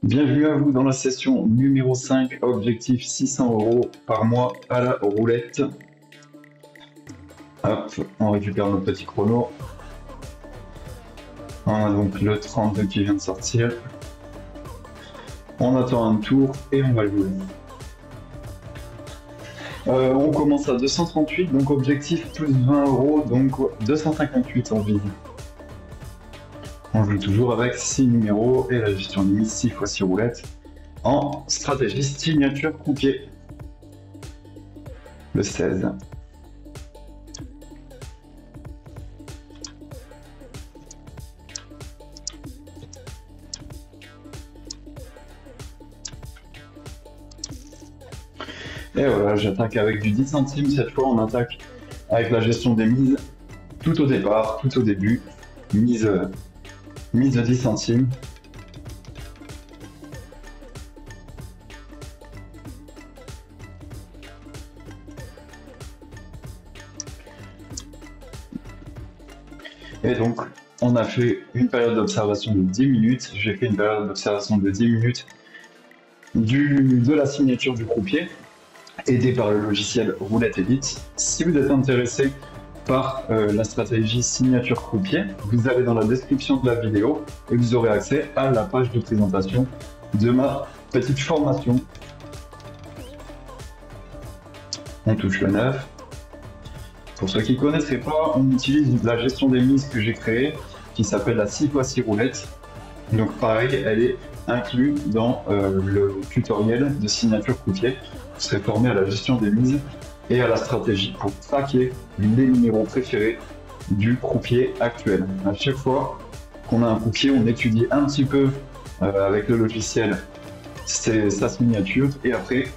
Bienvenue à vous dans la session numéro 5, objectif 600 € par mois à la roulette. Hop, on récupère notre petit chrono. On a donc le 32 qui vient de sortir. On attend un tour et on va jouer. On commence à 238, donc objectif plus 20 €, donc 258 en vise. On joue toujours avec 6 numéros et la gestion limite 6 x 6 roulettes en stratégie signature croupier. Le 16. Et voilà, j'attaque avec du 10 centimes. Cette fois, on attaque avec la gestion des mises tout au départ, tout au début. Mise de 10 centimes. Et donc, on a fait une période d'observation de 10 minutes. J'ai fait une période d'observation de 10 minutes de la signature du croupier, aidé par le logiciel Roulette Elite. Si vous êtes intéressé par la stratégie signature croupier, vous allez dans la description de la vidéo et vous aurez accès à la page de présentation de ma petite formation. On touche le 9. Pour ceux qui ne connaîtraient pas, on utilise la gestion des mises que j'ai créée, qui s'appelle la 6 x 6 roulettes. Donc pareil, elle est inclue dans le tutoriel de signature croupier. Vous serez formé à la gestion des mises et à la stratégie pour traquer les numéros préférés du croupier actuel. À chaque fois qu'on a un croupier, on étudie un petit peu avec le logiciel sa signature et après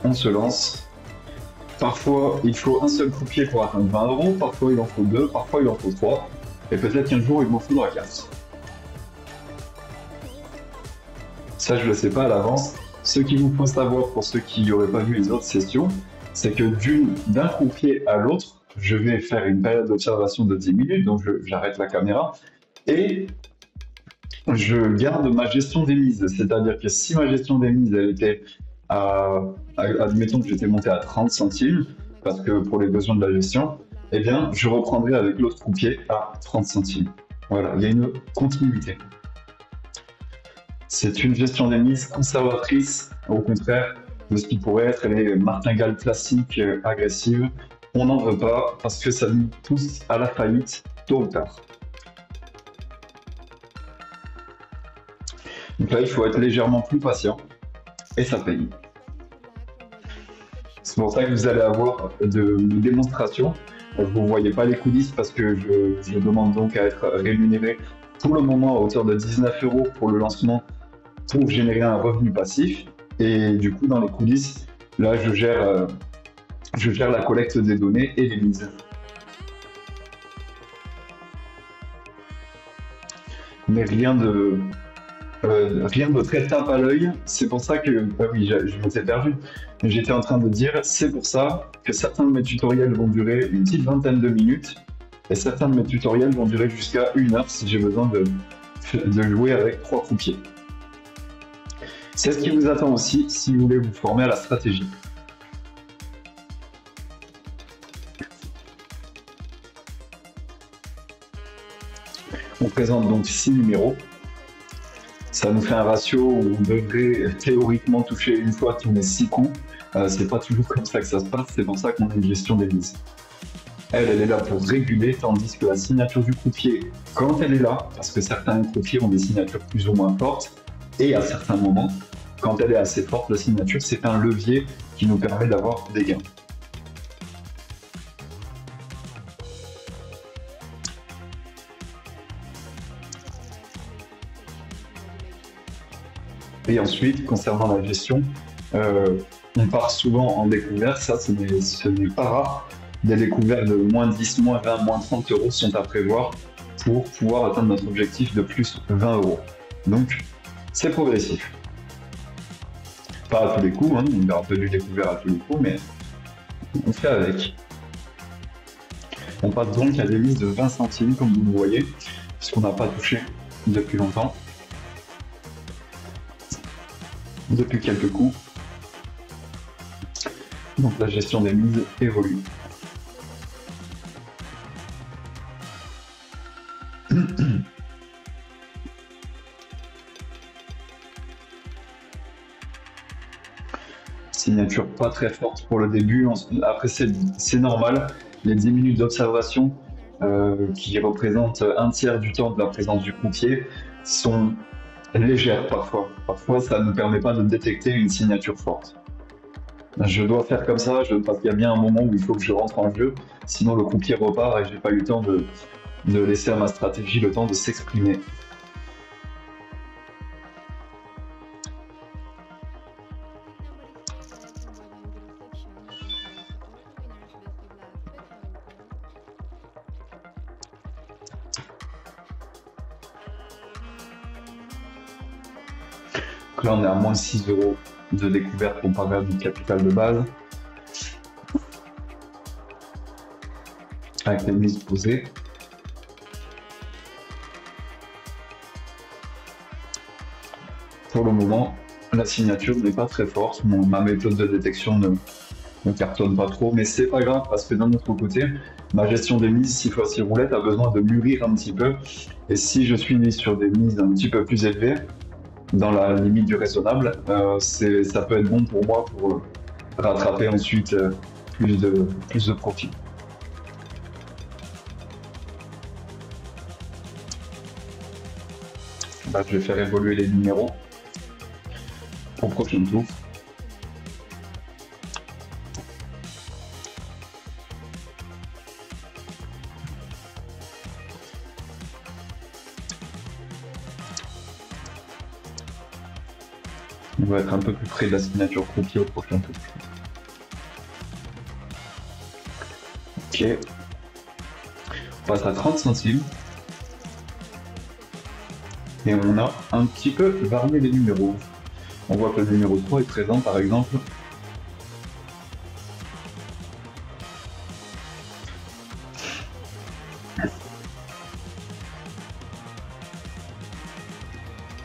on se lance. Parfois il faut un seul croupier pour atteindre 20 €, parfois il en faut 2, parfois il en faut 3, et peut-être qu'un jour il m'en faudra 4. Ça je ne le sais pas à l'avance. Ce qu'il vous faut savoir pour ceux qui n'auraient pas vu les autres sessions, c'est que d'un croupier à l'autre, je vais faire une période d'observation de 10 minutes, donc j'arrête la caméra, et je garde ma gestion des mises. C'est-à-dire que si ma gestion des mises elle était admettons que j'étais monté à 30 centimes, parce que pour les besoins de la gestion, eh bien je reprendrai avec l'autre croupier à 30 centimes. Voilà, il y a une continuité. C'est une gestion des mises conservatrice, au contraire de ce qui pourrait être les martingales classiques agressives. On n'en veut pas parce que ça nous pousse à la faillite tôt ou tard. Donc là, il faut être légèrement plus patient et ça paye. C'est pour ça que vous allez avoir de démonstrations. Vous ne voyez pas les coulisses parce que je demande donc à être rémunéré pour le moment à hauteur de 19 € pour le lancement pour générer un revenu passif. Et du coup, dans les coulisses, là, je gère la collecte des données et les mises. Mais rien de très tape à l'œil. C'est pour ça que, oui, je m'étais perdu. J'étais en train de dire, c'est pour ça que certains de mes tutoriels vont durer une petite vingtaine de minutes et certains de mes tutoriels vont durer jusqu'à 1 heure si j'ai besoin de jouer avec 3 croupiers. C'est ce qui vous attend aussi si vous voulez vous former à la stratégie. On présente donc 6 numéros. Ça nous fait un ratio où on devrait théoriquement toucher une fois tous les 6 coups. C'est pas toujours comme ça que ça se passe, c'est pour ça qu'on a une gestion des mises. Elle est là pour réguler, tandis que la signature du croupier, quand elle est là, parce que certains croupiers ont des signatures plus ou moins fortes, et à certains moments, quand elle est assez forte, la signature, c'est un levier qui nous permet d'avoir des gains. Et ensuite, concernant la gestion, on part souvent en découvert, ça ce n'est pas rare. Des découvertes de moins 10, moins 20, moins 30 € sont à prévoir pour pouvoir atteindre notre objectif de plus 20 €. Donc, c'est progressif. Pas à tous les coups, hein, on verra pas du découvert à tous les coups, mais on fait avec. On passe donc à des mises de 20 centimes, comme vous le voyez, puisqu'on n'a pas touché depuis longtemps. depuis quelques coups. Donc la gestion des mises évolue. Signature pas très forte pour le début. Après, c'est normal. Les 10 minutes d'observation, qui représentent un tiers du temps de la présence du croupier, sont légères parfois. Parfois, ça ne nous permet pas de détecter une signature forte. Je dois faire comme ça parce qu'il y a bien un moment où il faut que je rentre en jeu, sinon le croupier repart et j'ai pas eu le temps de laisser à ma stratégie le temps de s'exprimer. Donc là, on est à moins 6 € de découverte comparé à notre capital de base. Avec les mises posées. Pour le moment, la signature n'est pas très forte. Ma méthode de détection ne cartonne pas trop, mais c'est pas grave parce que d'un autre côté, ma gestion des mises 6x6 roulettes a besoin de mûrir un petit peu. Et si je suis mis sur des mises un petit peu plus élevées, dans la limite du raisonnable, ça peut être bon pour moi pour rattraper ensuite plus de profit. Là, je vais faire évoluer les numéros au prochain tour. On va être un peu plus près de la signature croupier au prochain tour. Ok. On passe à 30 centimes. Et on a un petit peu varié les numéros. On voit que le numéro 3 est présent par exemple.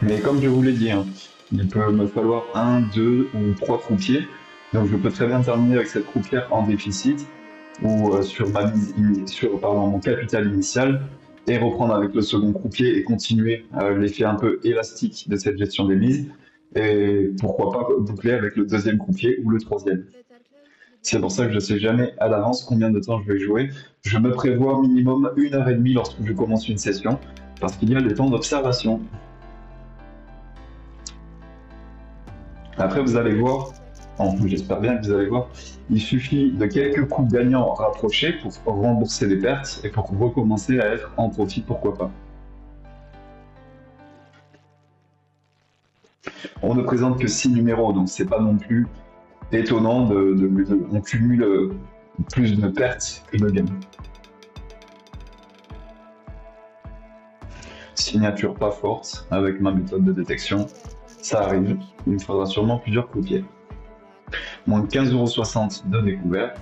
Mais comme je vous l'ai dit, hein, il peut me falloir 1, 2 ou 3 croupiers. Donc je peux très bien terminer avec cette croupière en déficit ou sur mon capital initial et reprendre avec le second croupier et continuer l'effet un peu élastique de cette gestion des mises. Et pourquoi pas boucler avec le deuxième croupier ou le troisième. C'est pour ça que je ne sais jamais à l'avance combien de temps je vais jouer. Je me prévois minimum 1h30 lorsque je commence une session parce qu'il y a le temps d'observation. Après, vous allez voir, j'espère bien que vous allez voir, il suffit de quelques coups gagnants rapprochés pour rembourser les pertes et pour recommencer à être en profit, pourquoi pas. On ne présente que 6 numéros, donc c'est pas non plus étonnant on cumule plus de pertes que de gains. Signature pas forte avec ma méthode de détection. Ça arrive, il me faudra sûrement plusieurs croupiers. Moins de 15,60 € de découvert.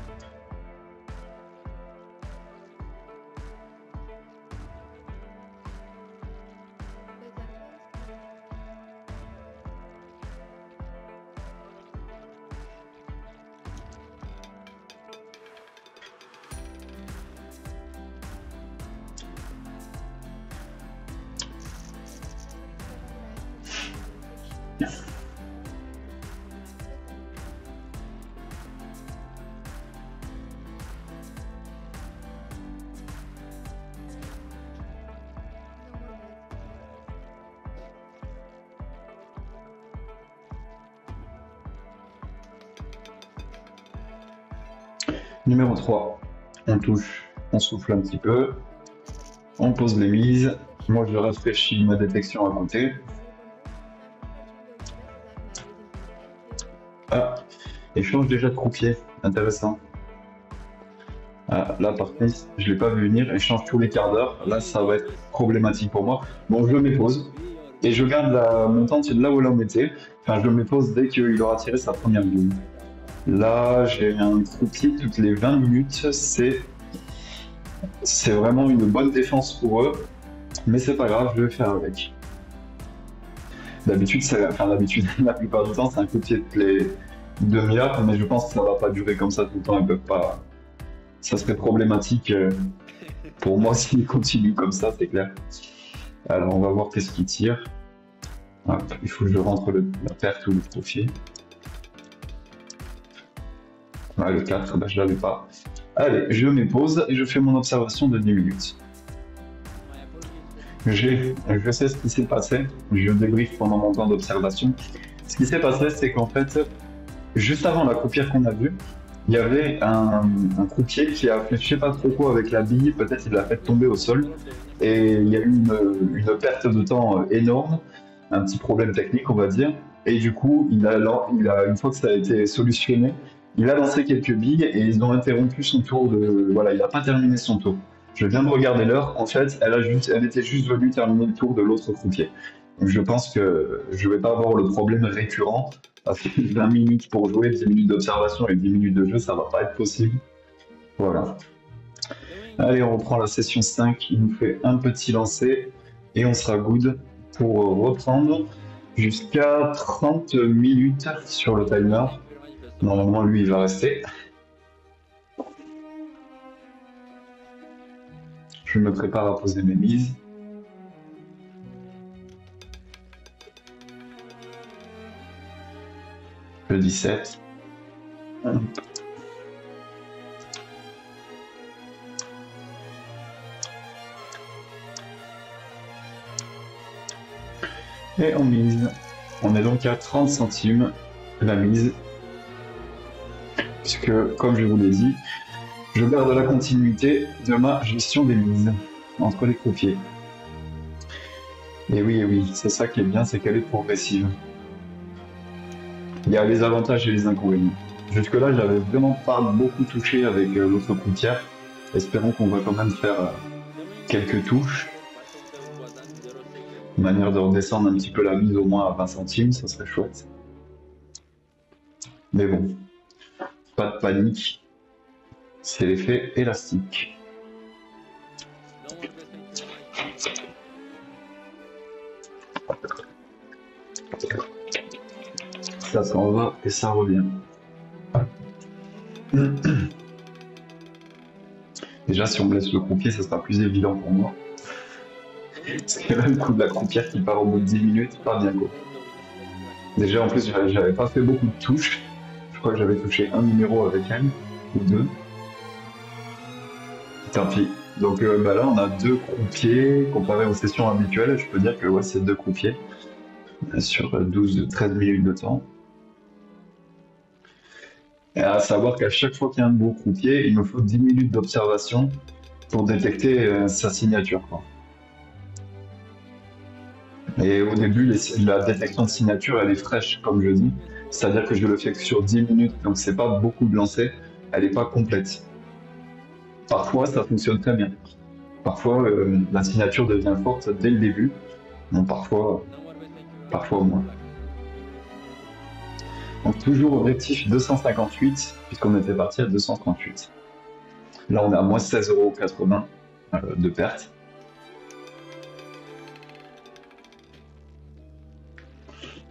Numéro 3, on touche, on souffle un petit peu, on pose les mises. Moi je rafraîchis ma détection à côté. Ah, et je change déjà de croupier, intéressant. Ah, là par contre, je ne l'ai pas vu venir, et change tous les quarts d'heure. Là ça va être problématique pour moi. Bon, je mets pause et je garde la montante de là où elle en était. Enfin, je mets pause dès qu'il aura tiré sa première boule. Là, j'ai un croupier toutes les 20 minutes, c'est vraiment une bonne défense pour eux, mais c'est pas grave, je vais faire avec. D'habitude, enfin d'habitude, la plupart du temps, c'est un croupier toutes les demi-heures, mais je pense que ça va pas durer comme ça tout le temps. Ils peuvent pas. Ça serait problématique pour moi s'ils continuent comme ça, c'est clair. Alors, on va voir qu'est-ce qu'il tire. Hop, il faut que je rentre la perte ou le profit. Ouais, le 4, bah, je l'avais pas. Allez, je mets pause et je fais mon observation de 10 minutes. Je sais ce qui s'est passé. Je débriefe pendant mon temps d'observation. Ce qui s'est passé, c'est qu'en fait, juste avant la croupière qu'on a vue, il y avait un croupier qui a fait je sais pas trop quoi avec la bille, peut-être il l'a fait tomber au sol, et il y a eu une perte de temps énorme, un petit problème technique on va dire, et du coup une fois que ça a été solutionné, il a lancé quelques billes et ils ont interrompu son tour de... Voilà, il n'a pas terminé son tour. Je viens de regarder l'heure, en fait, elle était juste venue terminer le tour de l'autre croupier. Donc je pense que je vais pas avoir le problème récurrent. Parce que 20 minutes pour jouer, 10 minutes d'observation et 10 minutes de jeu, ça va pas être possible. Voilà. Allez, on reprend la session 5. Il nous fait un petit lancer et on sera good pour reprendre jusqu'à 30 minutes sur le timer. Normalement, lui, il va rester. Je me prépare à poser mes mises. Le 17. Et on mise. On est donc à 30 centimes la mise. Puisque, comme je vous l'ai dit, je garde la continuité de ma gestion des mises entre les croupiers. Et oui, c'est ça qui est bien, c'est qu'elle est progressive. Il y a les avantages et les inconvénients. Jusque-là, j'avais vraiment pas beaucoup touché avec l'autre croupière. Espérons qu'on va quand même faire quelques touches. Une manière de redescendre un petit peu la mise au moins à 20 centimes, ça serait chouette. Mais bon, pas de panique. C'est l'effet élastique. Ça s'en va et ça revient. Déjà, si on me laisse le croupier, ça sera plus évident pour moi. Parce que là, le coup de la croupière qui part au bout de 10 minutes, pas bien quoi. Déjà, en plus, j'avais pas fait beaucoup de touches. Je crois que j'avais touché un numéro avec elle, ou deux. Tant pis. Donc là, on a deux croupiers comparé aux sessions habituelles. Je peux dire que ouais, c'est deux croupiers sur 12-13 minutes de temps. Et à savoir qu'à chaque fois qu'il y a un nouveau croupier, il me faut 10 minutes d'observation pour détecter sa signature, quoi. Et au début, la détection de signature, elle est fraîche, comme je dis. C'est-à-dire que je le fais que sur 10 minutes, donc c'est pas beaucoup de lancers, elle n'est pas complète. Parfois, ça fonctionne très bien. Parfois, la signature devient forte dès le début. Non, parfois moins. Donc toujours objectif 258, puisqu'on était parti à 238. Là, on est à moins 16,80 € de perte.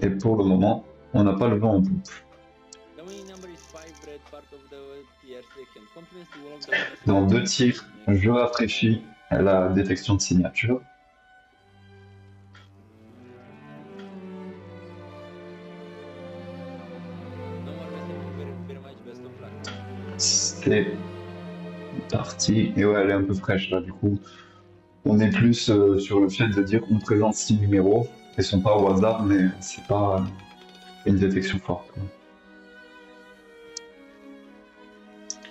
Et pour le moment, on n'a pas le vent en poupe. Dans 2 tirs, je rafraîchis la détection de signature. C'est parti. Et ouais, elle est un peu fraîche là, du coup. On est plus sur le fait de dire qu'on présente 6 numéros. Ils sont pas au hasard, mais c'est pas une détection forte.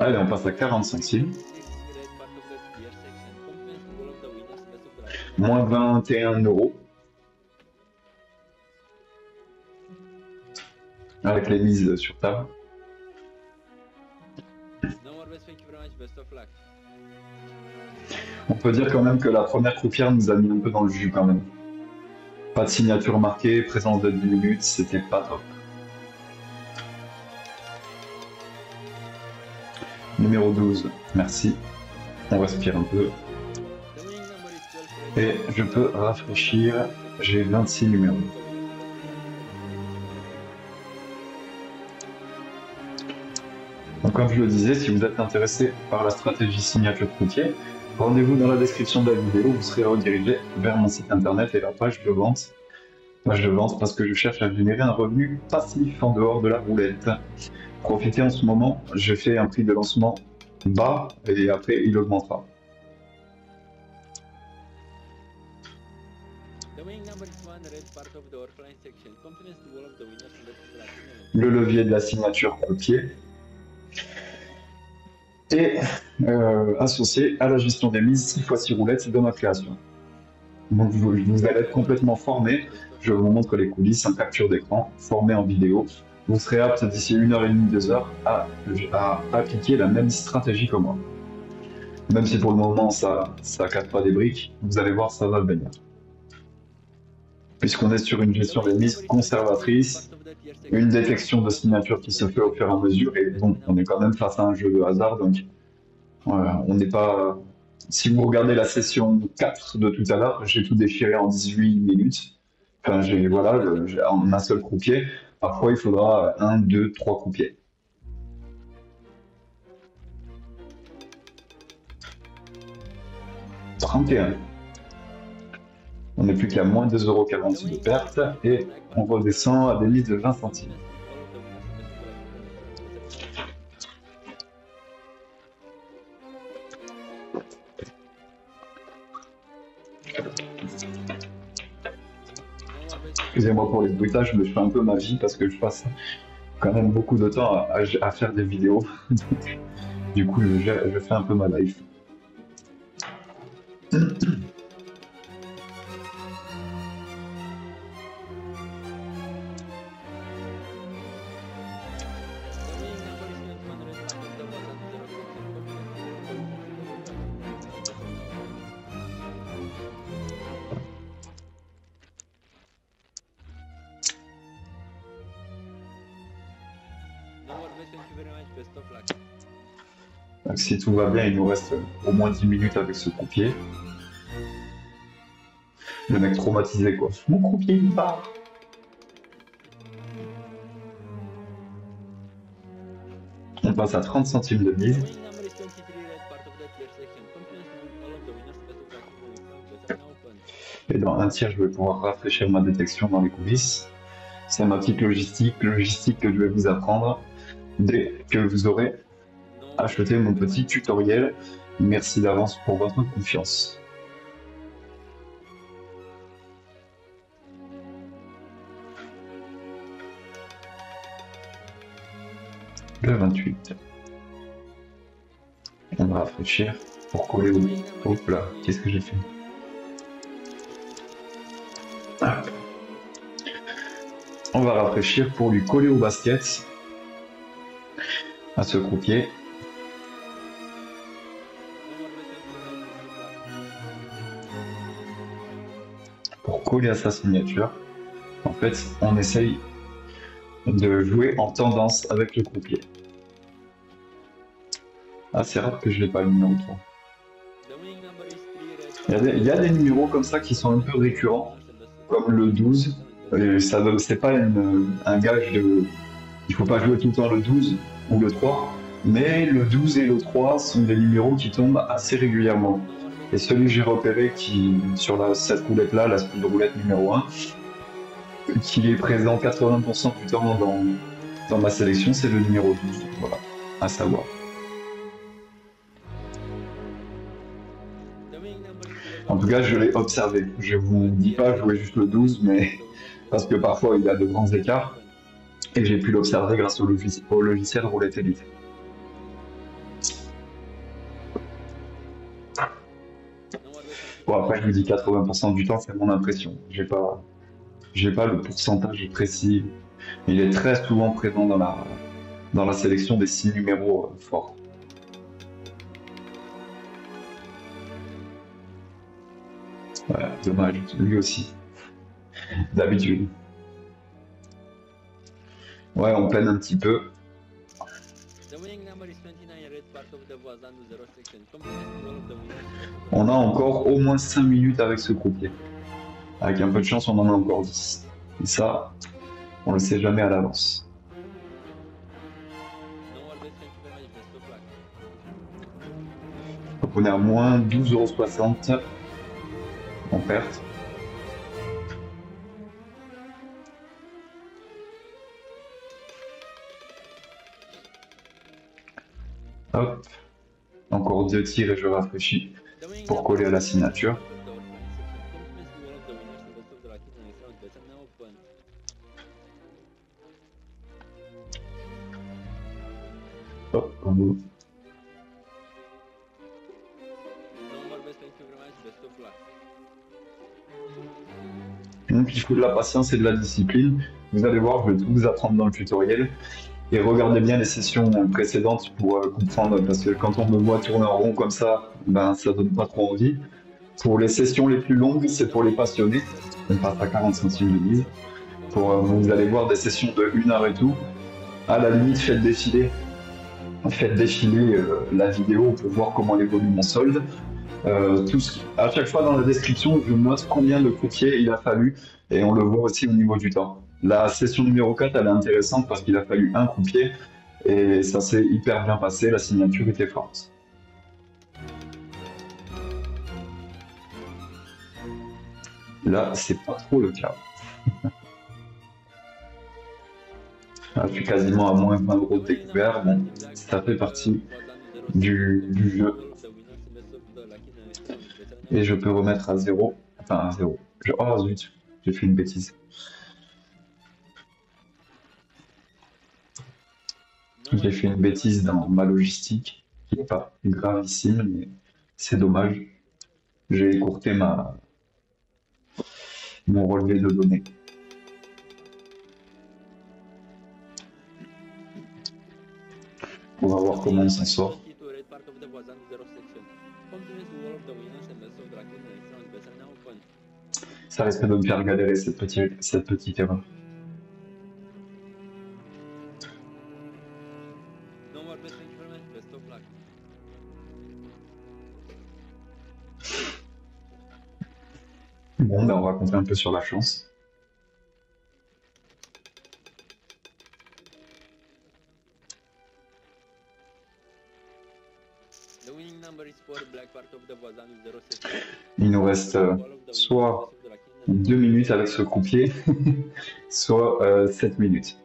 Allez, on passe à 40 centimes. Moins 21 €. Avec les mises sur table. On peut dire quand même que la première croupière nous a mis un peu dans le jus quand même. Pas de signature marquée, présence de 10 minutes, c'était pas top. Numéro 12, merci. On respire un peu. Et je peux rafraîchir, j'ai 26 numéros. Donc comme je le disais, si vous êtes intéressé par la stratégie signature croupier, rendez-vous dans la description de la vidéo, vous serez redirigé vers mon site internet et la page de vente. Page de vente parce que je cherche à générer un revenu passif en dehors de la roulette. Profitez en ce moment, je fais un prix de lancement bas et après il augmentera. Le levier de la signature croupier est associé à la gestion des mises 6 x 6 roulettes de ma création. Donc vous allez être complètement formé, je vous montre les coulisses, en capture d'écran, formé en vidéo. Vous serez apte d'ici 1h30, 2h à appliquer la même stratégie que moi. Même si pour le moment ça capte pas des briques, vous allez voir ça va venir. Puisqu'on est sur une gestion des mises conservatrice, une détection de signature qui se fait au fur et à mesure, et bon, on est quand même face à un jeu de hasard, donc voilà, on n'est pas... Si vous regardez la session 4 de tout à l'heure, j'ai tout déchiré en 18 minutes. Enfin, voilà, en un seul croupier. Parfois, il faudra 1, 2, 3 croupiers. « 31. On n'est plus qu'à moins 2,40 € de perte et on redescend à des mises de 20 centimes. Excusez-moi pour les bruitages, mais je fais un peu ma vie parce que je passe quand même beaucoup de temps à faire des vidéos. Du coup, je fais un peu ma life. Donc si tout va bien, il nous reste au moins 10 minutes avec ce croupier. Le mec traumatisé quoi. Mon croupier il part. On passe à 30 centimes de mise. Et dans un tiers, je vais pouvoir rafraîchir ma détection dans les coulisses. C'est ma petite logistique que je vais vous apprendre dès que vous aurez acheté mon petit tutoriel. Merci d'avance pour votre confiance. Le 28. On va rafraîchir pour coller au... Hop là, qu'est-ce que j'ai fait? Hop. On va rafraîchir pour lui coller au basket à ce croupier. Pour coller à sa signature. En fait, on essaye de jouer en tendance avec le croupier. Ah, c'est rare que je n'ai pas le numéro 3. Il y a des numéros comme ça qui sont un peu récurrents, comme le 12. C'est pas un gage de... Il faut pas jouer tout le temps le 12 ou le 3, mais le 12 et le 3 sont des numéros qui tombent assez régulièrement. Et celui que j'ai repéré sur cette roulette-là, la speed roulette numéro 1, qui est présent 80% du temps dans ma sélection, c'est le numéro 12. Voilà, à savoir. En tout cas, je l'ai observé. Je vous dis pas jouer juste le 12, mais parce que parfois il y a de grands écarts. Et j'ai pu l'observer grâce au logiciel Roulette Elite. Bon, après, je vous dis 80% du temps, c'est mon impression. J'ai pas le pourcentage précis. Il est très souvent présent dans la sélection des 6 numéros forts. Voilà, dommage, lui aussi. D'habitude. Ouais, on peine un petit peu. On a encore au moins 5 minutes avec ce croupier. Avec un peu de chance, on en a encore 10. Et ça, on le sait jamais à l'avance. on est à moins 12,60 € en perte. Hop, encore 2 tirs et je rafraîchis pour coller à la signature. Hop, on va. Donc il faut de la patience et de la discipline. Vous allez voir, je vais tout vous apprendre dans le tutoriel. Et regardez bien les sessions précédentes pour comprendre, parce que quand on me voit tourner en rond comme ça, ben ça donne pas trop envie. Pour les sessions les plus longues, c'est pour les passionnés. On passe à 40 centimes de mise. Vous allez voir des sessions de 1 heure et tout. À la limite, faites défiler la vidéo pour voir comment évolue mon solde. À chaque fois dans la description, je note combien de croupiers il a fallu et on le voit aussi au niveau du temps. La session numéro 4, elle est intéressante parce qu'il a fallu un croupier et ça s'est hyper bien passé, la signature était forte. Là, c'est pas trop le cas. Là, je suis quasiment à moins 20 € de découvert. Bon, ça fait partie du jeu. Et je peux remettre à 0. Enfin, à 0. Oh zut, j'ai fait une bêtise. J'ai fait une bêtise dans ma logistique, qui n'est pas gravissime, mais c'est dommage. J'ai écourté mon relevé de données. On va voir comment on s'en sort. Ça risque de me faire galérer cette petite erreur. Bon, ben on va compter un peu sur la chance. Il nous reste soit 2 minutes avec ce croupier, soit 7 minutes.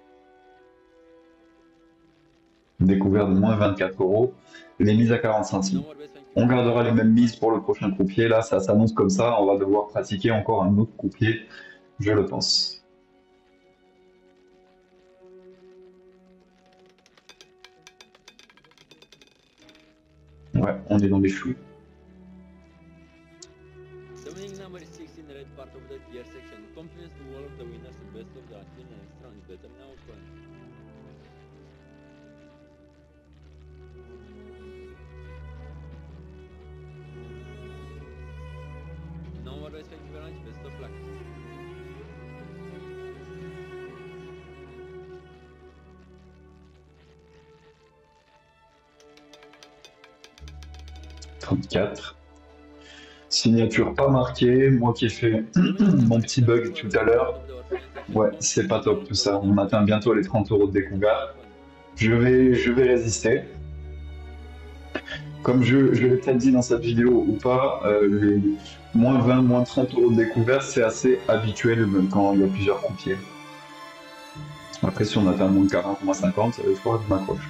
Découvert de moins 24 €, les mises à 40 centimes. On gardera les mêmes mises pour le prochain croupier. Là, ça s'annonce comme ça. On va devoir pratiquer encore un autre croupier, je le pense. Ouais, on est dans les flous. Signature pas marquée, moi qui ai fait mon petit bug tout à l'heure. Ouais, c'est pas top tout ça. On atteint bientôt les 30 € de découvert. Je vais résister. Comme je l'ai peut-être dit dans cette vidéo ou pas, les moins 20, moins 30 € de découvert, c'est assez habituel quand il y a plusieurs croupiers. Après, si on atteint moins 40, moins 50, il faudra que je m'accroche.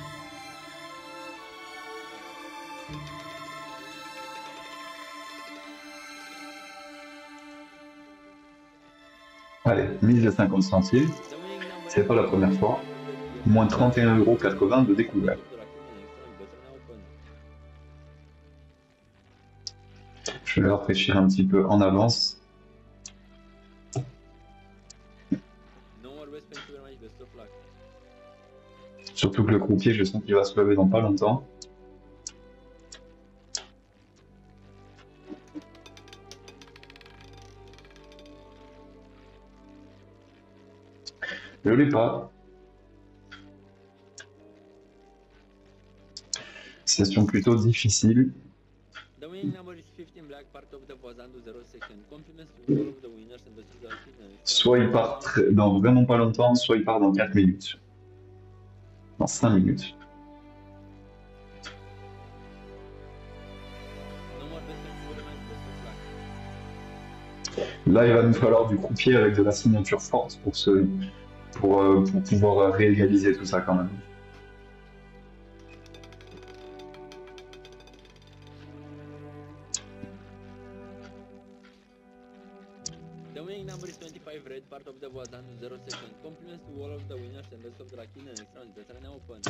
Allez, mise de 50 centimes. C'est pas la première fois. Moins 31,80 € de découvert. Je vais rafraîchir un petit peu en avance. Surtout que le croupier, je sens qu'il va se lever dans pas longtemps. Je l'ai pas. Session plutôt difficile. Soit il part dans vraiment pas longtemps, soit il part dans 4 minutes. Dans 5 minutes. Là, il va nous falloir du croupier avec de la signature forte pour pouvoir réégaliser tout ça quand même. The winning number is 25 red, part of the was 0 second. Compliments to all of the winners and best of the luck in the next round. Better now open.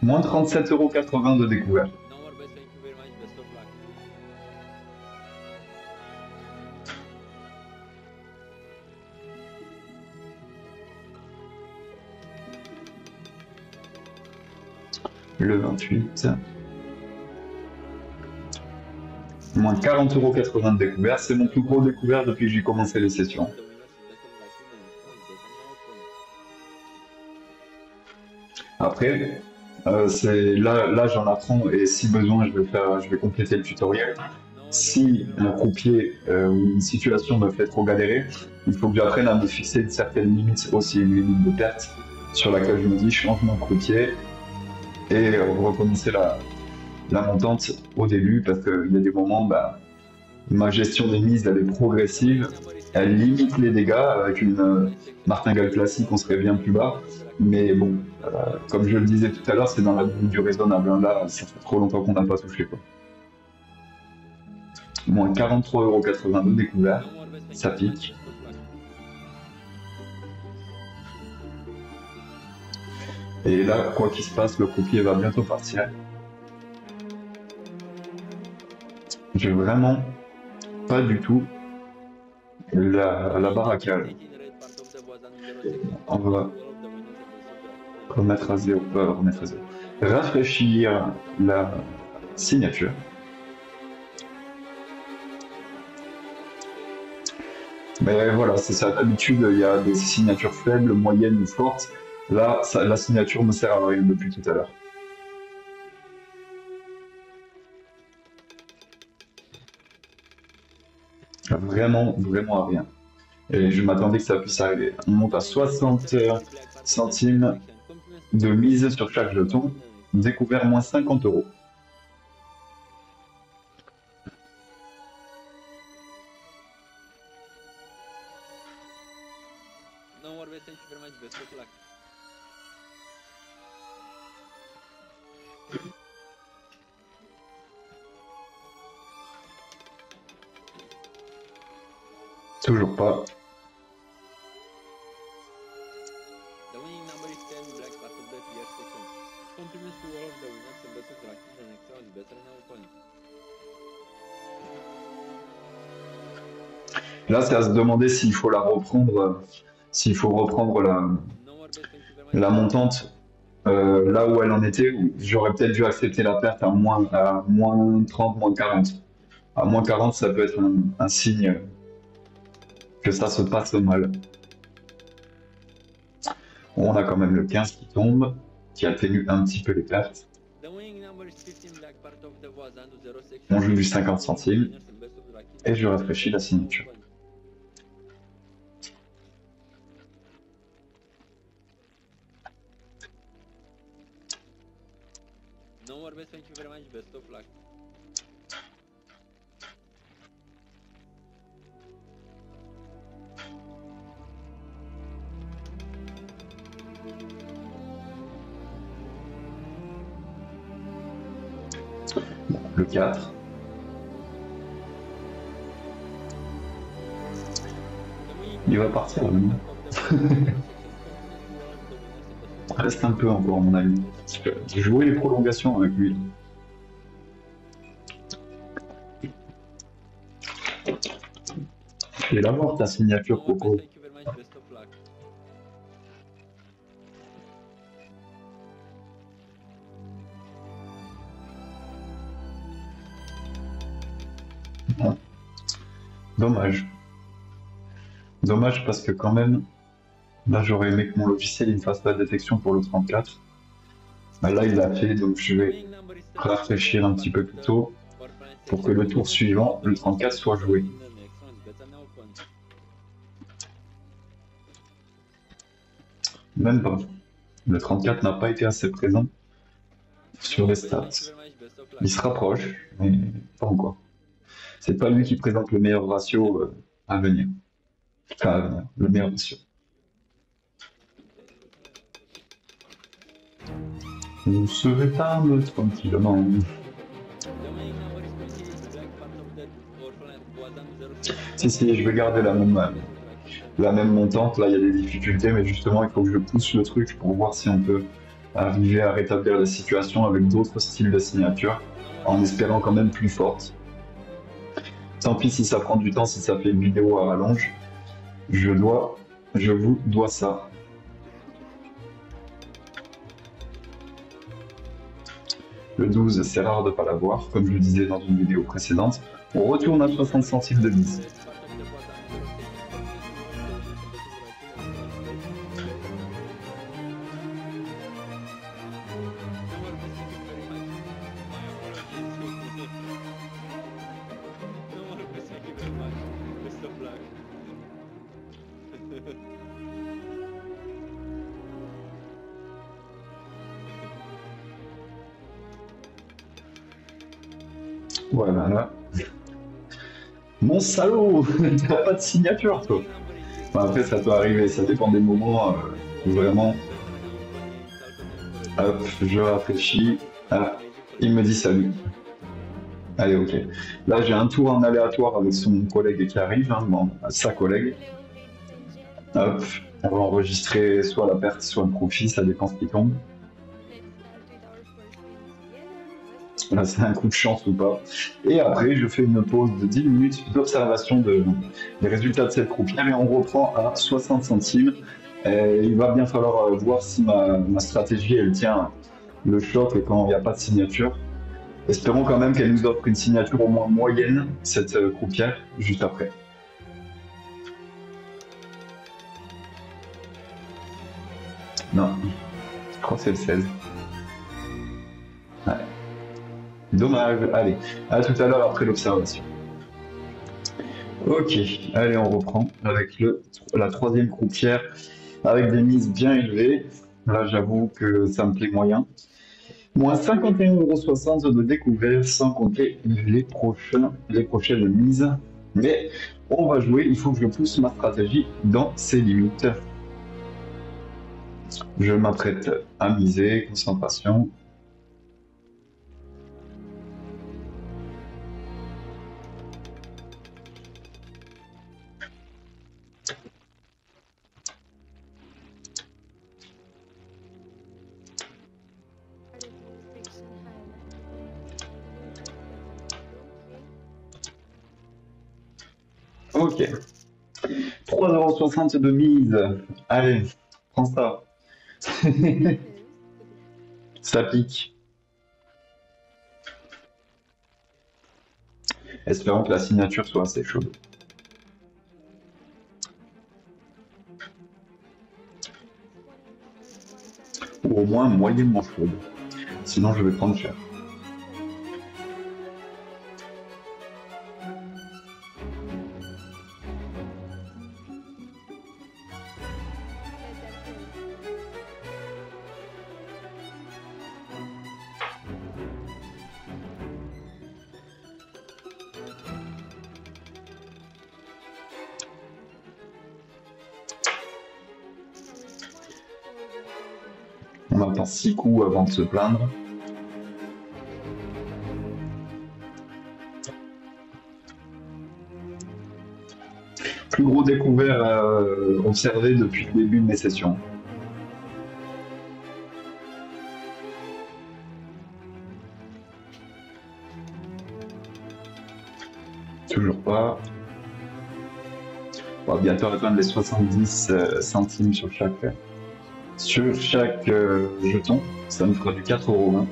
Moins 37,80 € de découvert. No more best, thank you very much, best of luck. Le 28. Moins 40,80 € de découvert. C'est mon plus gros découvert depuis que j'ai commencé les sessions. Après, là j'en apprends et si besoin je vais compléter le tutoriel. Si un croupier ou une situation me fait trop galérer, il faut que j'apprenne à me fixer une certaine limite, aussi une limite de perte sur laquelle je me dis change mon croupier et recommencer la montante au début parce qu'il y a des moments, ma gestion des mises elle est progressive, elle limite les dégâts. Avec une martingale classique on serait bien plus bas, mais bon, comme je le disais tout à l'heure, c'est dans la limite du raisonnable, hein. Là ça fait trop longtemps qu'on n'a pas touché quoi. Moins 43,82 € découvert, ça pique. Et là, quoi qu'il se passe, le croupier va bientôt partir. J'ai vraiment pas du tout la barricade. On va remettre à zéro, rafraîchir la signature. Mais voilà, c'est ça. D'habitude, il y a des signatures faibles, moyennes ou fortes. Là, la signature me sert à rien depuis tout à l'heure. Vraiment, vraiment à rien. Et je m'attendais que ça puisse arriver. On monte à 60 centimes de mise sur chaque jeton. Découvert moins 50 €. No more best, thank you very much, best of luck. Toujours pas. The winning number is 10, black, part of the clear section. Compliments to all of the winners and best of luck in the next round. Better now open. Là, c'est à se demander s'il faut la reprendre, s'il faut reprendre la montante là où elle en était. J'aurais peut-être dû accepter la perte à moins 30, moins 40. À moins 40, ça peut être un signe que ça se passe mal. Bon, on a quand même le 15 qui tombe, qui atténue un petit peu les pertes. On joue du 50 centimes et je rafraîchis la signature. No more best, thank you very much, best of luck. Le 4. Il va partir, lui. Reste un peu encore, mon ami. J'ai joué les prolongations avec lui. Et la mort, ta signature, Coco. Bon. Dommage. Dommage parce que quand même, là j'aurais aimé que mon logiciel il me fasse la détection pour le 34. Là il l'a fait, donc je vais rafraîchir un petit peu plus tôt pour que le tour suivant, le 34, soit joué. Même pas. Le 34 n'a pas été assez présent sur les stats. Il se rapproche, mais pas encore. C'est pas lui qui présente le meilleur ratio à venir. Enfin, à venir, le meilleur ratio. On se réparme tranquillement. Si, je vais garder la même montante. Là, il y a des difficultés, mais justement, il faut que je pousse le truc pour voir si on peut arriver à rétablir la situation avec d'autres styles de signature, en espérant quand même plus forte. Tant pis si ça prend du temps, si ça fait une vidéo à rallonge. Je vous dois ça. Le 12, c'est rare de ne pas l'avoir, comme je le disais dans une vidéo précédente. On retourne à 60 centimes de mise. Voilà, là. Mon salaud, t'as pas de signature, toi. Enfin, après, ça peut arriver, ça dépend des moments, vraiment. Hop, je rafraîchis. Ah, il me dit salut. Allez, ok. Là, j'ai un tour en aléatoire avec son collègue qui arrive, hein, bon, sa collègue. Hop, on va enregistrer soit la perte, soit le profit, ça dépend ce qui tombe. Là, c'est un coup de chance ou pas. Et après, je fais une pause de 10 minutes d'observation des résultats de cette croupière et on reprend à 60 centimes. Et il va bien falloir voir si ma stratégie, elle tient le choc et quand il n'y a pas de signature. Espérons quand même qu'elle nous offre une signature au moins moyenne, cette croupière, juste après. Non, je crois que c'est le 16. Ouais. Dommage, allez, à tout à l'heure après l'observation. Ok, allez, on reprend avec la troisième croupière avec des mises bien élevées. Là, j'avoue que ça me plaît moyen. Moins 51,60 € de découvert sans compter les prochaines mises. Mais on va jouer, il faut que je pousse ma stratégie dans ses limites. Je m'apprête à miser, concentration. Ok. 3,60 € de mise. Allez, prends ça. Ça pique. Espérons que la signature soit assez chaude. Ou au moins moyennement chaude. Sinon, je vais prendre cher. On attend 6 coups avant de se plaindre. Plus gros découvert observé depuis le début de mes sessions. Toujours pas. On va bientôt atteindre les 70 centimes sur chaque jeton. Ça nous fera du 4,20 €.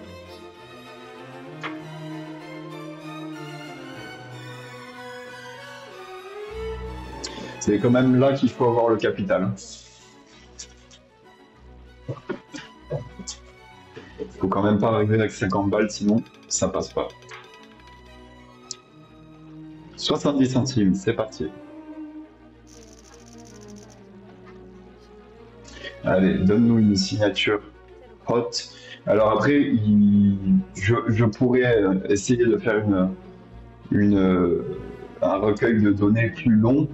C'est quand même là qu'il faut avoir le capital. Faut quand même pas arriver avec 50 balles, sinon ça passe pas. 70 centimes, c'est parti. Allez, donne-nous une signature haute Alors après, je pourrais essayer de faire un recueil de données plus long,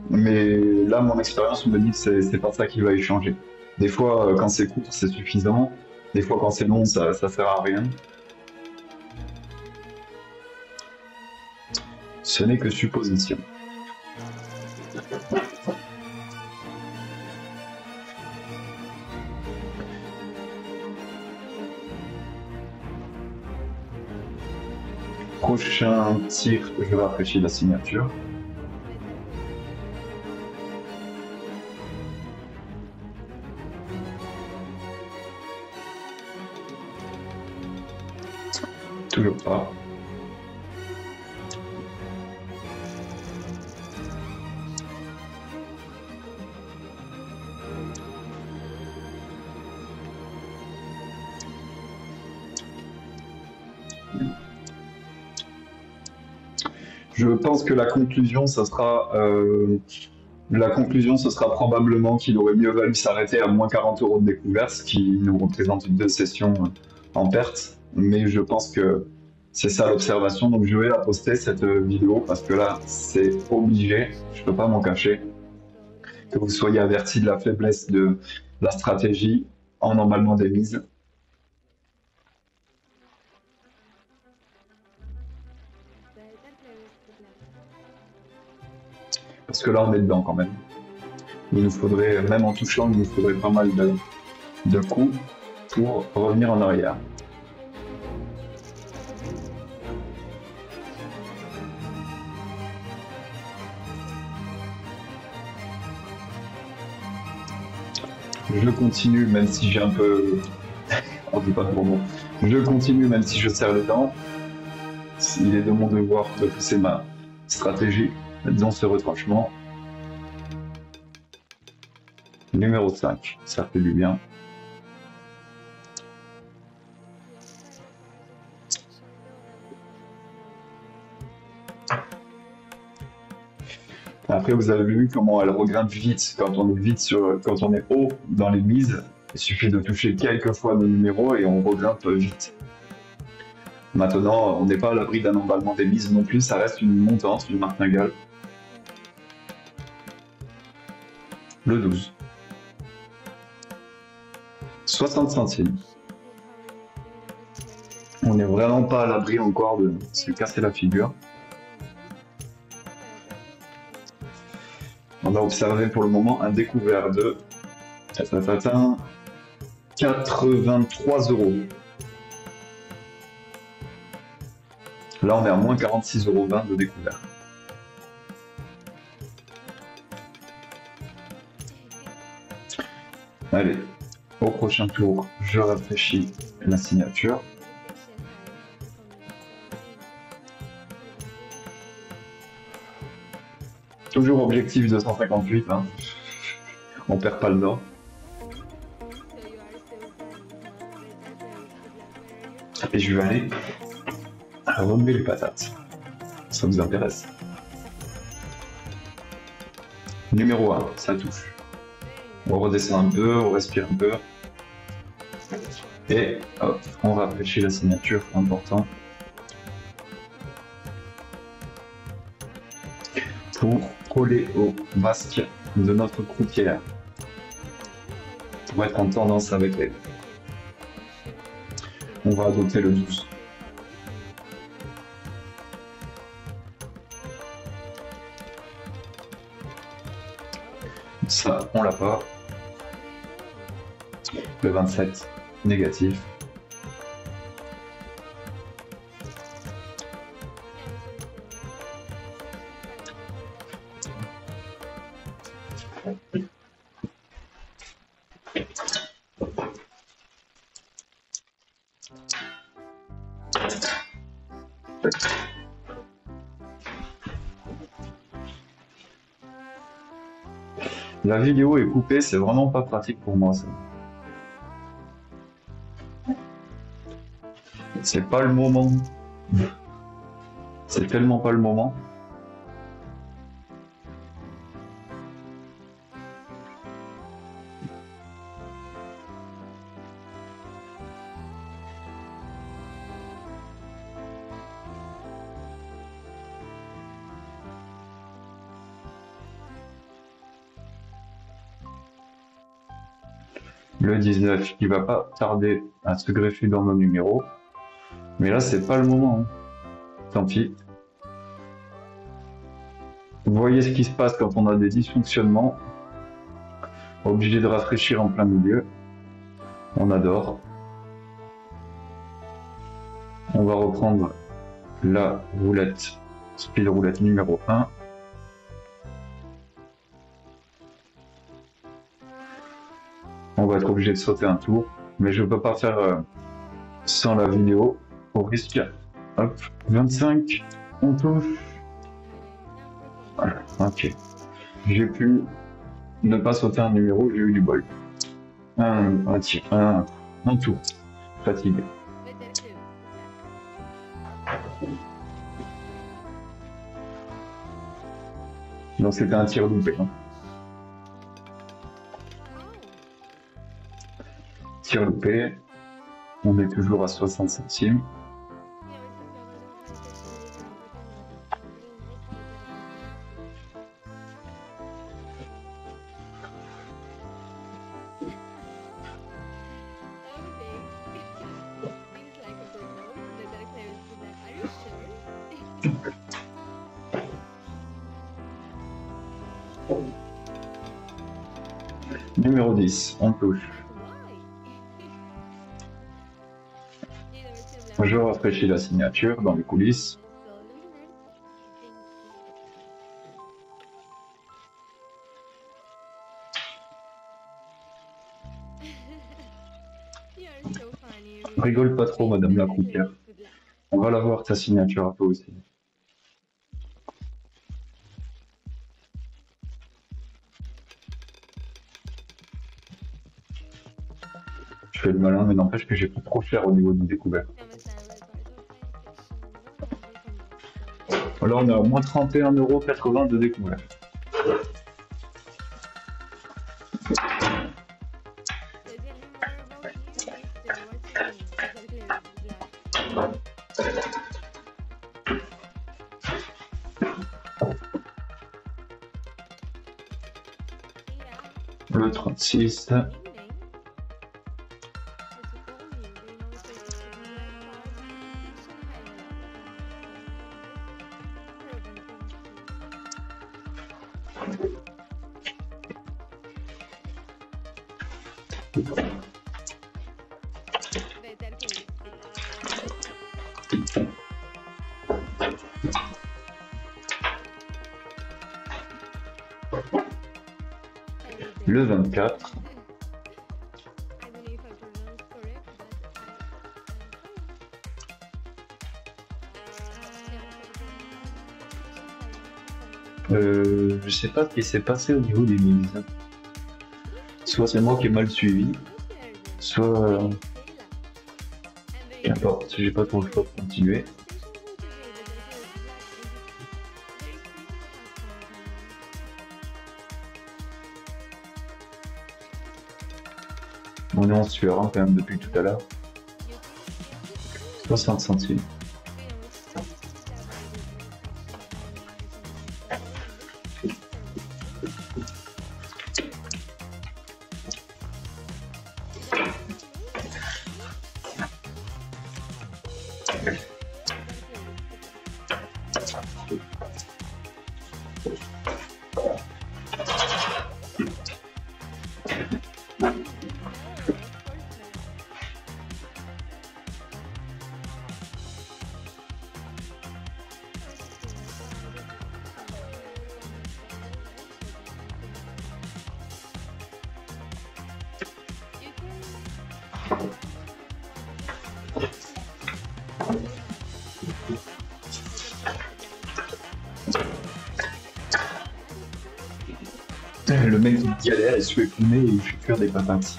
mais là, mon expérience me dit que c'est pas ça qui va y changer. Des fois, quand c'est court, c'est suffisant. Des fois, quand c'est long, ça sert à rien. Ce n'est que supposition. Prochain tir, je rafraîchis la signature. Toujours pas. Je pense que la conclusion, ce sera probablement qu'il aurait mieux valu s'arrêter à moins 40 euros de découvert, ce qui nous représente deux sessions en perte. Mais je pense que c'est ça l'observation. Donc je vais la poster cette vidéo parce que là, c'est obligé. Je peux pas m'en cacher. Que vous soyez avertis de la faiblesse de la stratégie en emballement des mises. Parce que là, on est dedans quand même. Il nous faudrait, même en touchant, il nous faudrait pas mal de coups pour revenir en arrière. Je continue même si j'ai un peu... On dit pas de bon mot. Je continue même si je serre les dents. Il est de mon devoir de pousser ma stratégie dans ce retranchement. Numéro 5, ça fait du bien. Après, vous avez vu comment elle regrimpe vite quand on est quand on est haut dans les mises. Il suffit de toucher quelques fois nos numéros et on regrimpe vite. Maintenant, on n'est pas à l'abri d'un emballement des mises non plus, ça reste une montante, une martingale. Le 12. 60 centimes. On n'est vraiment pas à l'abri encore de se casser la figure. On a observé pour le moment un découvert de 83 euros. Là, on est à moins 46,20 € de découvert. Allez, au prochain tour, je rafraîchis la signature. Toujours objectif 258, hein. On perd pas le nord. Et je vais aller remuer les patates. Ça vous intéresse. Numéro 1, ça touche. On redescend un peu, on respire un peu. Et hop, on rafraîchit la signature, important. Pour coller au masque de notre croupière. Pour être en tendance avec elle. On va adopter le 12. Ça, on l'a pas. Le 27, négatif. La vidéo est coupée, c'est vraiment pas pratique pour moi ça. C'est pas le moment. C'est tellement pas le moment. Le 19 qui va pas tarder à se greffer dans nos numéros. Mais là, c'est pas le moment. Hein. Tant pis. Vous voyez ce qui se passe quand on a des dysfonctionnements. Obligé de rafraîchir en plein milieu. On adore. On va reprendre la roulette, speed roulette numéro 1. On va être obligé de sauter un tour, mais je ne peux pas faire sans la vidéo, au risque. Hop, 25, on touche. Voilà, ok. J'ai pu ne pas sauter un numéro, j'ai eu du bol. Un tir, un tour. Fatigué. Donc c'était un tir loupé. Hein. Tir loupé. On est toujours à 60 centimes. Numéro 10, on touche. Je rafraîchis la signature dans les coulisses. Rigole pas trop, madame la croupière. On va la voir, ta signature à toi aussi. Je fais le malin, mais n'empêche que j'ai pris trop cher au niveau du découvert. Alors on est à moins 31,80 € de découvert. Le 36. Le 24. Je sais pas ce qui s'est passé au niveau des mises. Soit c'est moi qui ai mal suivi, soit n'importe, j'ai pas trop le choix de continuer. On est en sueur hein, quand même depuis tout à l'heure. 60 centimes. Le mec qui galère, il se fait fumer et il fait cuire des patates.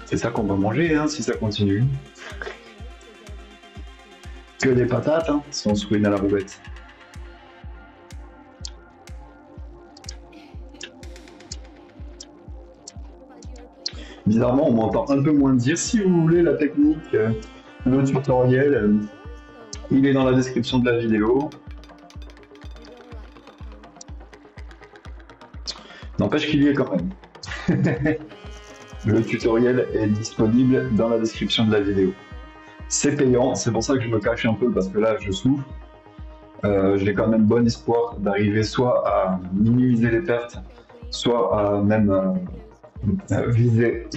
C'est ça qu'on va manger hein, si ça continue. Que des patates, hein, si on se ruine à la roulette. Bizarrement, on m'entend un peu moins dire. Si vous voulez la technique, le tutoriel, il est dans la description de la vidéo. N'empêche qu'il y est quand même. Le tutoriel est disponible dans la description de la vidéo. C'est payant, c'est pour ça que je me cache un peu parce que là je souffre. J'ai quand même bon espoir d'arriver soit à minimiser les pertes, soit à même viser,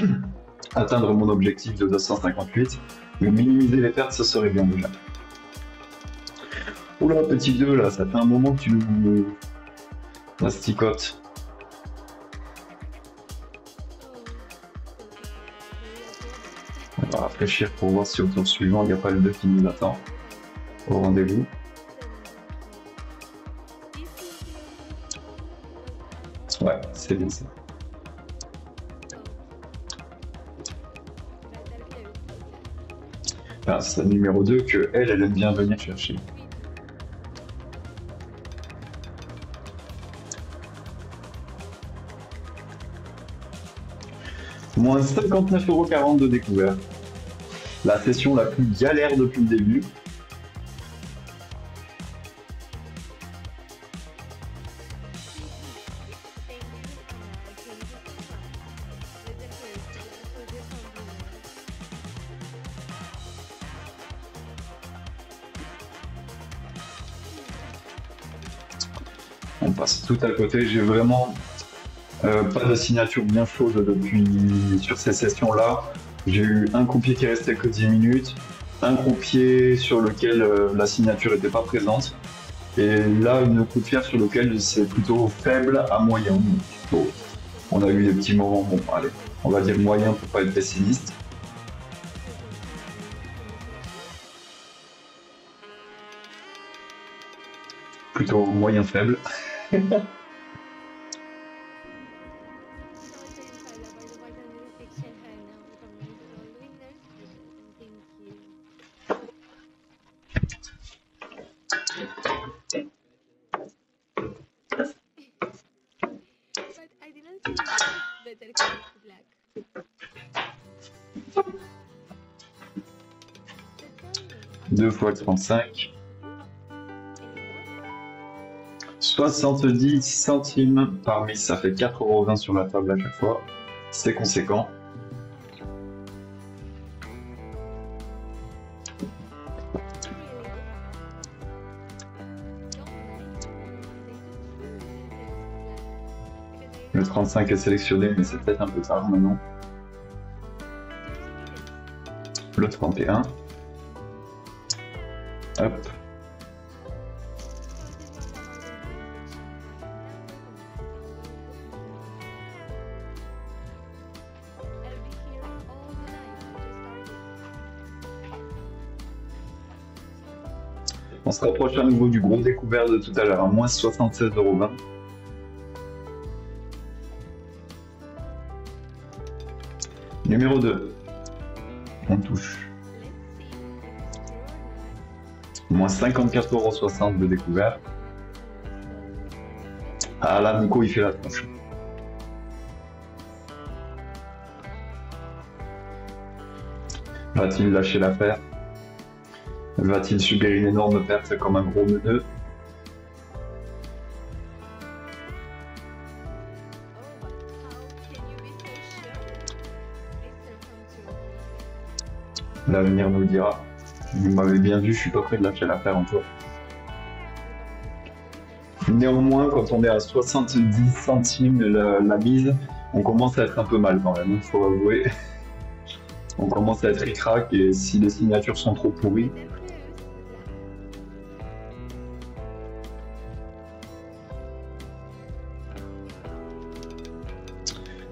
atteindre mon objectif de 258. Mais minimiser les pertes, ce serait bien déjà. Oula, petit 2 là, ça fait un moment que tu nous masticotes. On va rafraîchir pour voir si au tour suivant il n'y a pas le 2 qui nous attend au rendez-vous. Ouais, c'est bien ça. Enfin, c'est le numéro 2 que elle aime bien venir chercher. Moins 59,40 € de découvert. La session la plus galère depuis le début. On passe tout à côté. J'ai vraiment pas de signature bien chaude depuis sur ces sessions-là. J'ai eu un croupier qui restait que 10 minutes, un croupier sur lequel la signature n'était pas présente, et là une croupière sur lequel c'est plutôt faible à moyen. Bon, on a eu des petits moments, bon allez, on va dire moyen pour pas être pessimiste. Plutôt moyen faible. Deux fois 35. 70 centimes par mise, ça fait 4,20 € sur la table à chaque fois. C'est conséquent. Le 35 est sélectionné, mais c'est peut-être un peu tard maintenant. Le 31. Hop. On se rapproche à nouveau du gros découvert de tout à l'heure, à moins 76,20 €. Numéro 2. On touche. Moins 54,60 € de découvert. Ah là, Nico, il fait la tronche. Va-t-il lâcher l'affaire? Va-t-il subir une énorme perte comme un gros neuneu? L'avenir nous le dira. Vous m'avez bien vu, je suis pas prêt de lâcher l'affaire encore. Néanmoins, quand on est à 70 centimes la mise, on commence à être un peu mal quand même, il faut avouer. On commence à être ric-rac et si les signatures sont trop pourries.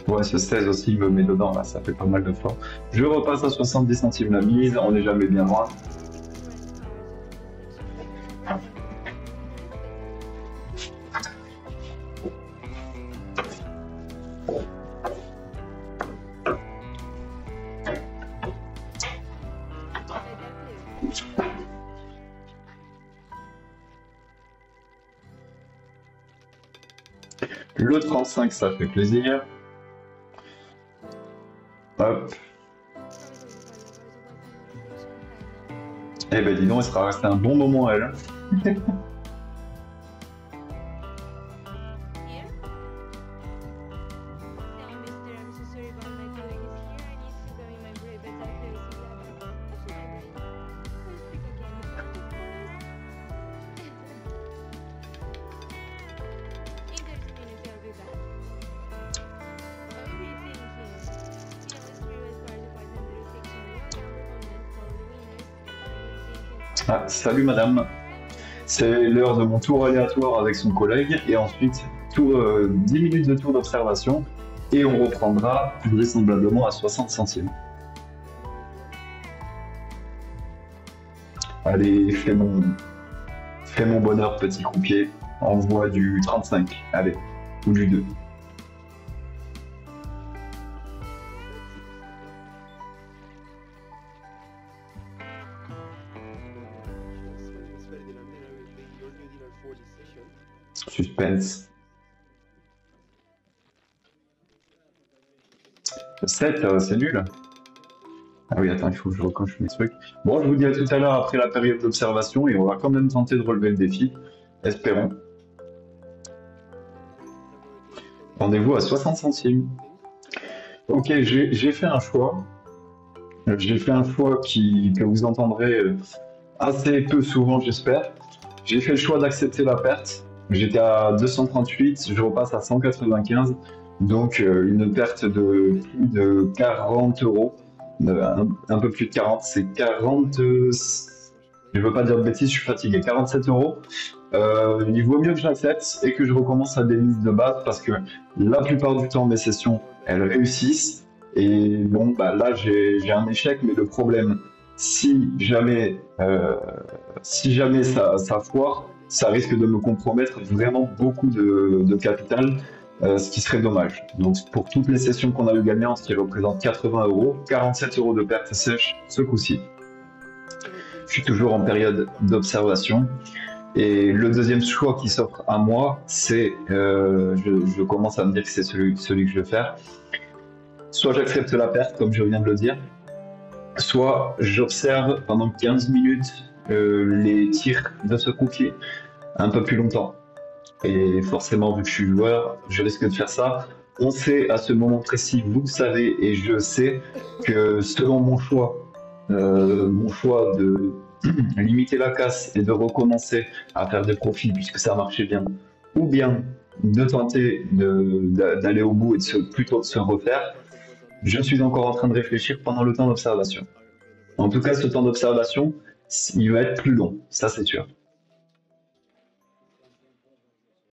Ouais, ce 16 aussi me met dedans, là, ça fait pas mal de fois. Je repasse à 70 centimes la mise, on n'est jamais bien loin. Le 35, ça fait plaisir. Hop. Eh ben dis donc, il sera resté un bon moment elle. Ah, salut madame. C'est l'heure de mon tour aléatoire avec son collègue et ensuite 10 minutes de tour d'observation et on reprendra vraisemblablement à 60 centimes. Allez, fais mon bonheur petit croupier, envoie du 35, allez, ou du 2. Trasferire di Landera will bring your new dealer for this session. Suspense. 7, c'est nul. Ah oui, attends, il faut que je recoche mes trucs. Bon, je vous dis à tout à l'heure après la période d'observation et on va quand même tenter de relever le défi. Espérons. Rendez-vous à 60 centimes. Ok, j'ai fait un choix. J'ai fait un choix que vous entendrez assez peu souvent, j'espère. J'ai fait le choix d'accepter la perte. J'étais à 238, je repasse à 195. Donc une perte de plus de 40 euros. Un peu plus de 40, c'est 40. Je veux pas dire de bêtises, je suis fatigué. 47 euros. Il vaut mieux que je l'accepte et que je recommence à des mises de base parce que la plupart du temps, mes sessions, elles réussissent. Et bon, bah là, j'ai un échec, mais le problème, si jamais, si jamais ça foire, ça risque de me compromettre vraiment beaucoup de capital, ce qui serait dommage. Donc, pour toutes les sessions qu'on a eu gagnantes, qui représentent 80 euros, 47 euros de perte sèche ce coup-ci. Je suis toujours en période d'observation. Et le deuxième choix qui s'offre à moi, c'est, je commence à me dire que c'est celui que je vais faire. Soit j'accepte la perte, comme je viens de le dire, soit j'observe pendant 15 minutes les tirs de ce croupier, un peu plus longtemps. Et forcément, vu que je suis joueur, je risque de faire ça. On sait à ce moment précis, vous le savez, et je sais que selon mon choix de limiter la casse et de recommencer à faire des profits puisque ça marchait bien, ou bien de tenter d'aller au bout et plutôt de se refaire, je suis encore en train de réfléchir pendant le temps d'observation. En tout cas, ce temps d'observation, il va être plus long, ça c'est sûr.